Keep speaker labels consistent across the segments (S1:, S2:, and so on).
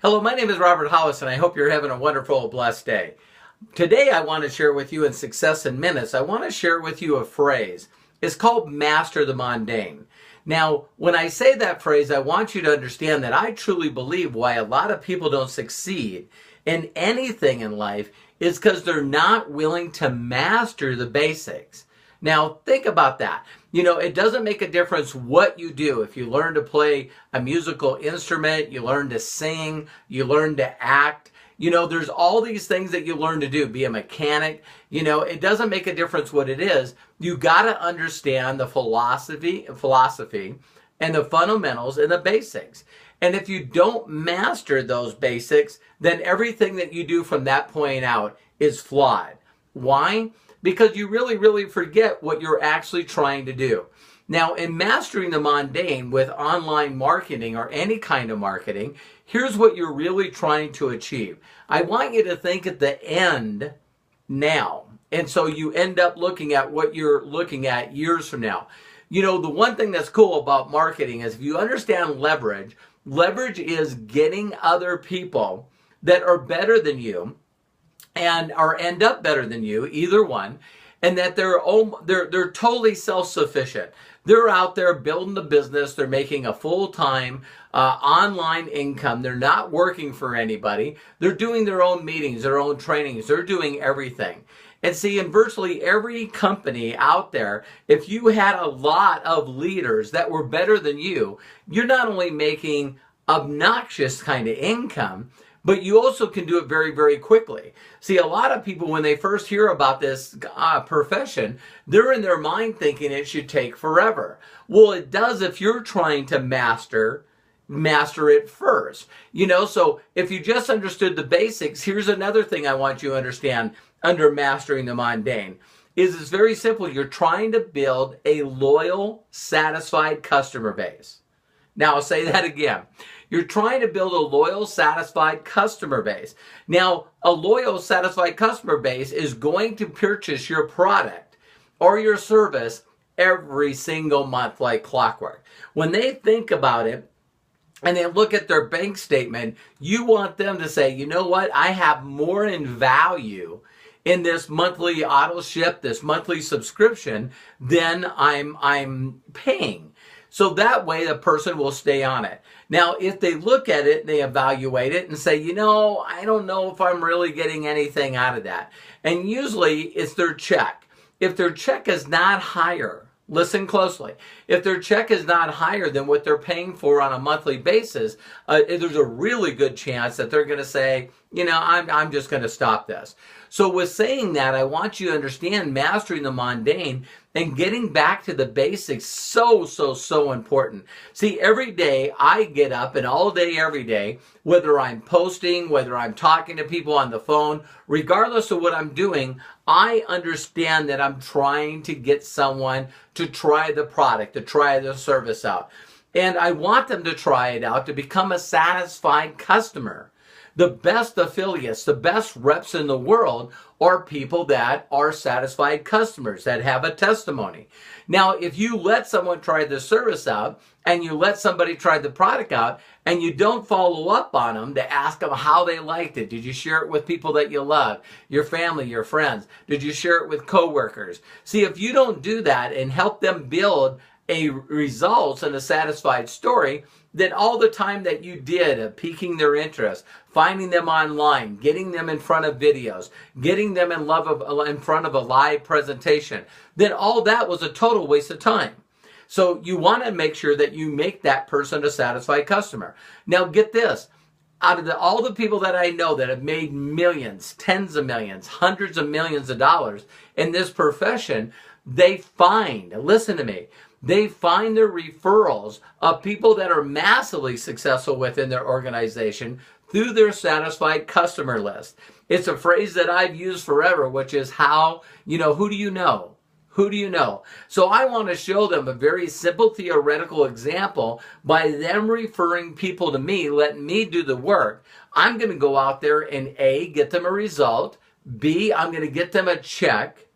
S1: Hello, my name is Robert Hollis, and I hope you're having a wonderful, blessed day. Today, I want to share with you in Success in Minutes, I want to share with you a phrase. It's called master the mundane. Now, when I say that phrase, I want you to understand that I truly believe why a lot of people don't succeed in anything in life is because they're not willing to master the basics. Now, think about that. It doesn't make a difference what you do. If you learn to play a musical instrument, you learn to sing, you learn to act, there's all these things that you learn to do. Be a mechanic. It doesn't make a difference what it is. You got to understand the philosophy and the fundamentals and the basics. And if you don't master those basics, then everything that you do from that point out is flawed. Why? Because you really forget what you're actually trying to do. Now, in mastering the mundane with online marketing or any kind of marketing, here's what you're really trying to achieve. I want you to think at the end now. And so you end up looking at what you're looking at years from now. The one thing that's cool about marketing is if you understand leverage is getting other people that are better than you and or end up better than you, either one, and that they're totally self-sufficient. They're out there building the business. They're making a full-time online income. They're not working for anybody. They're doing their own meetings, their own trainings. They're doing everything. And see, in virtually every company out there, if you had a lot of leaders that were better than you, you're not only making obnoxious kind of income, but you also can do it very quickly. See, a lot of people, when they first hear about this profession, they're in their mind thinking it should take forever. Well, it does if you're trying to master it first. So if you just understood the basics, here's another thing I want you to understand under mastering the mundane. It's very simple. You're trying to build a loyal, satisfied customer base. Now, I'll say that again. You're trying to build a loyal, satisfied customer base. Now, a loyal, satisfied customer base is going to purchase your product or your service every single month like clockwork. When they think about it and they look at their bank statement, you want them to say, you know what? I have more in value in this monthly auto ship, this monthly subscription, than I'm paying. So that way the person will stay on it. Now, if they look at it, they evaluate it and say, I don't know if I'm really getting anything out of that. And usually it's their check. If their check is not higher, listen closely. If their check is not higher than what they're paying for on a monthly basis, there's a really good chance that they're going to say, I'm just going to stop this. So with saying that, I want you to understand mastering the mundane and getting back to the basics so important. See, every day I get up, and all day, every day, whether I'm posting, whether I'm talking to people on the phone, regardless of what I'm doing, I understand that I'm trying to get someone to try the product, to try the service out. And I want them to try it out to become a satisfied customer. The best affiliates, the best reps in the world are people that are satisfied customers, that have a testimony. Now, if you let someone try the service out and you let somebody try the product out and you don't follow up on them to ask them how they liked it, did you share it with people that you love, your family, your friends? Did you share it with coworkers? See, if you don't do that and help them build a results and a satisfied story, then all the time that you did of piquing their interest, finding them online, getting them in front of videos, getting them in front of a live presentation, then all that was a total waste of time. So you want to make sure that you make that person a satisfied customer. Now get this. Out of all the people that I know that have made millions, tens of millions, hundreds of millions of dollars in this profession, they find, listen to me, they find their referrals of people that are massively successful within their organization through their satisfied customer list. It's a phrase that I've used forever, which is who do you know? Who do you know? So I want to show them a very simple theoretical example by them referring people to me, letting me do the work. I'm going to go out there and A, get them a result. B, I'm going to get them a check.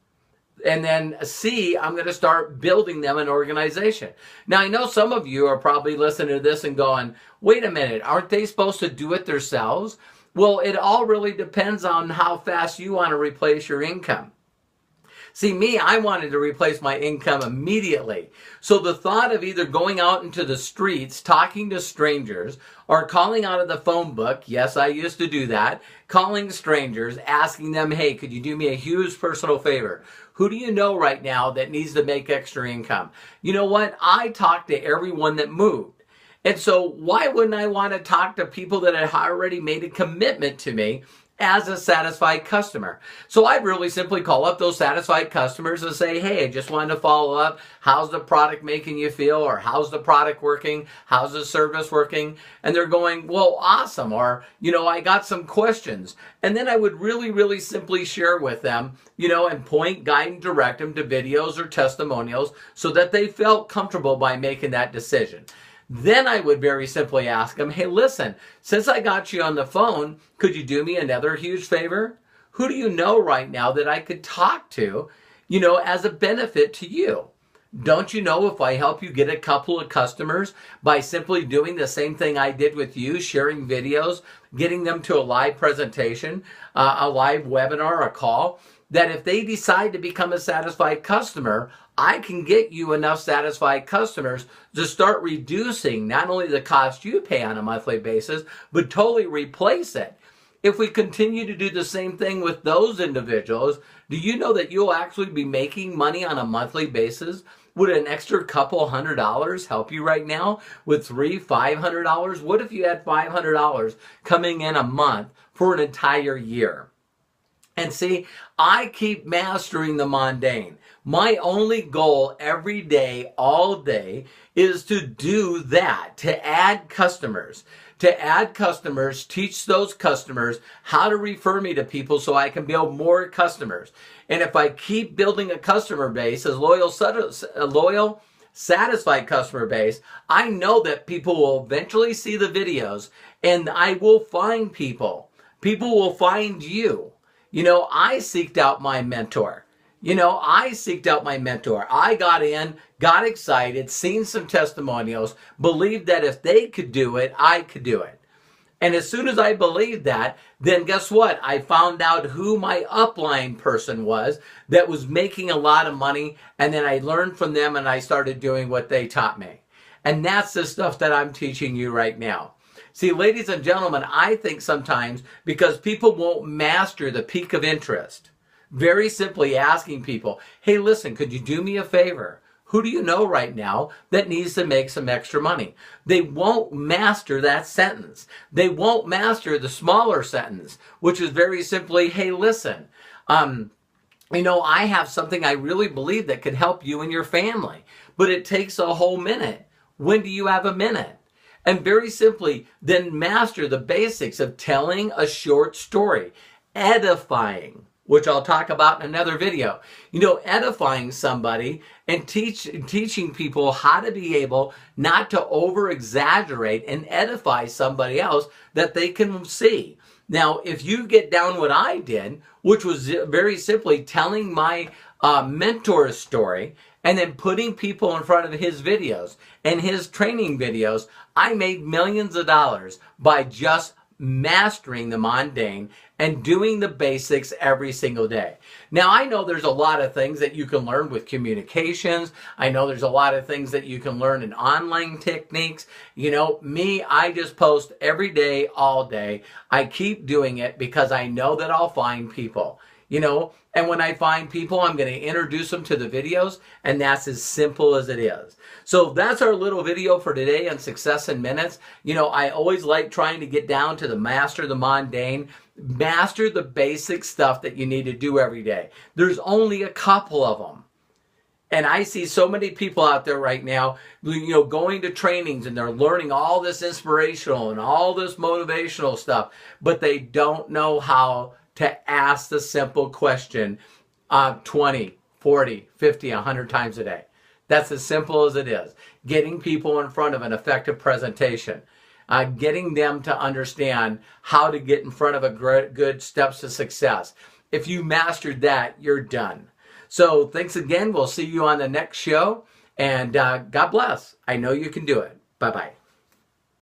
S1: And then C, I'm going to start building them an organization. Now, I know some of you are probably listening to this and going, wait a minute, aren't they supposed to do it themselves? Well, it all really depends on how fast you want to replace your income. See, me, I wanted to replace my income immediately. So the thought of either going out into the streets, talking to strangers, or calling out of the phone book, yes, I used to do that, calling strangers, asking them, hey, could you do me a huge personal favor? Who do you know right now that needs to make extra income? You know what? I talked to everyone that moved. And so why wouldn't I want to talk to people that had already made a commitment to me as a satisfied customer? So I'd really simply call up those satisfied customers and say, hey, I just wanted to follow up. How's the product making you feel? Or how's the product working? How's the service working? And they're going, well, awesome. Or, I got some questions. And then I would really simply share with them, and point, guide, and direct them to videos or testimonials so that they felt comfortable by making that decision. Then I would very simply ask them, hey, listen, since I got you on the phone, could you do me another huge favor? Who do you know right now that I could talk to, as a benefit to you? Don't you know if I help you get a couple of customers by simply doing the same thing I did with you, sharing videos, getting them to a live presentation, a live webinar, a call, that if they decide to become a satisfied customer, I can get you enough satisfied customers to start reducing not only the cost you pay on a monthly basis, but totally replace it. If we continue to do the same thing with those individuals, do you know that you'll actually be making money on a monthly basis? Would an extra couple $100 help you right now with $500? What if you had $500 coming in a month for an entire year? And see, I keep mastering the mundane. My only goal every day, all day, is to do that, to add customers. To add customers, teach those customers how to refer me to people so I can build more customers. And if I keep building a customer base, a loyal, satisfied customer base, I know that people will eventually see the videos and I will find people. People will find you. I seeked out my mentor. I got in, got excited, seen some testimonials, believed that if they could do it, I could do it. And as soon as I believed that, then guess what? I found out who my upline person was that was making a lot of money, and then I learned from them and I started doing what they taught me. And that's the stuff that I'm teaching you right now. See, ladies and gentlemen, I think sometimes because people won't master the peak of interest, very simply asking people, hey, listen, could you do me a favor? Who do you know right now that needs to make some extra money? They won't master that sentence. They won't master the smaller sentence, which is very simply, hey, listen, I have something I really believe that could help you and your family, but it takes a whole minute. When do you have a minute? And very simply, then master the basics of telling a short story, edifying, which I'll talk about in another video. Edifying somebody and teaching people how to be able not to over-exaggerate and edify somebody else that they can see. Now, if you get down what I did, which was very simply telling my mentor's story and then putting people in front of his videos and his training videos, I made millions of dollars by just mastering the mundane and doing the basics every single day. Now, I know there's a lot of things that you can learn with communications. I know there's a lot of things that you can learn in online techniques. Me, I just post every day, all day. I keep doing it because I know that I'll find people. And when I find people, I'm going to introduce them to the videos, and that's as simple as it is. So that's our little video for today on Success in Minutes. I always like trying to get down to the master the mundane, master the basic stuff that you need to do every day. There's only a couple of them. And I see so many people out there right now, going to trainings and they're learning all this inspirational and all this motivational stuff, but they don't know how to ask the simple question 20, 40, 50, 100 times a day. That's as simple as it is. Getting people in front of an effective presentation. Getting them to understand how to get in front of a good steps to success. If you mastered that, you're done. So thanks again. We'll see you on the next show. And God bless. I know you can do it. Bye-bye.